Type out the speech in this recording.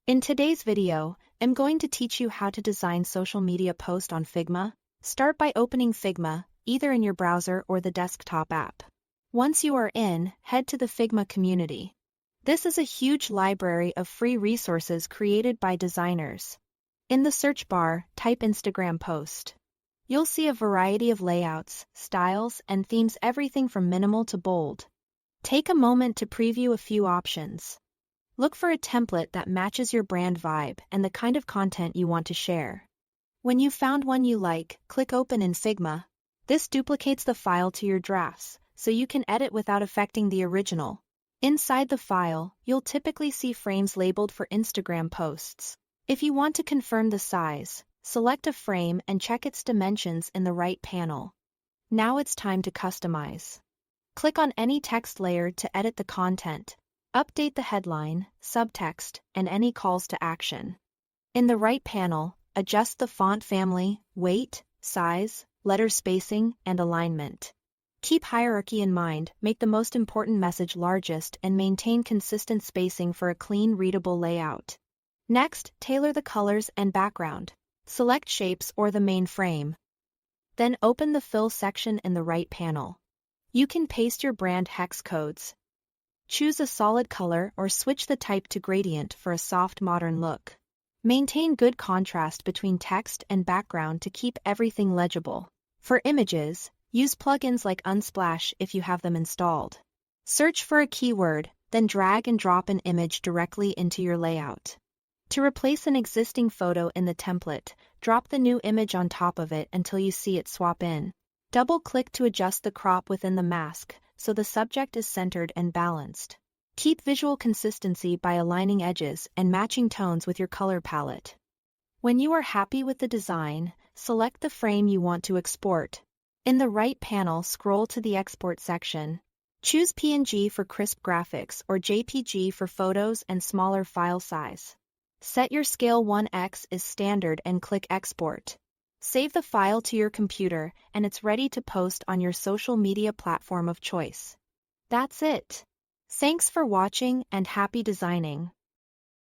In today's video, I'm going to teach you how to design social media posts on Figma. Start by opening Figma, either in your browser or the desktop app. Once you are in, head to the Figma community. This is a huge library of free resources created by designers. In the search bar, type Instagram post. You'll see a variety of layouts, styles, and themes, everything from minimal to bold. Take a moment to preview a few options. Look for a template that matches your brand vibe and the kind of content you want to share. When you've found one you like, click Open in Figma. This duplicates the file to your drafts, so you can edit without affecting the original. Inside the file, you'll typically see frames labeled for Instagram posts. If you want to confirm the size, select a frame and check its dimensions in the right panel. Now it's time to customize. Click on any text layer to edit the content. Update the headline, subtext, and any calls to action. In the right panel, adjust the font family, weight, size, letter spacing, and alignment. Keep hierarchy in mind, make the most important message largest, and maintain consistent spacing for a clean, readable layout. Next, tailor the colors and background. Select shapes or the main frame. Then open the fill section in the right panel. You can paste your brand hex codes. Choose a solid color or switch the type to gradient for a soft modern look. Maintain good contrast between text and background to keep everything legible. For images, use plugins like Unsplash if you have them installed. Search for a keyword, then drag and drop an image directly into your layout. To replace an existing photo in the template, drop the new image on top of it until you see it swap in. Double-click to adjust the crop within the mask, so the subject is centered and balanced. Keep visual consistency by aligning edges and matching tones with your color palette. When you are happy with the design, select the frame you want to export. In the right panel, scroll to the Export section. Choose PNG for crisp graphics or JPG for photos and smaller file size. Set your scale 1x is standard and click Export. Save the file to your computer and it's ready to post on your social media platform of choice. That's it. Thanks for watching and happy designing.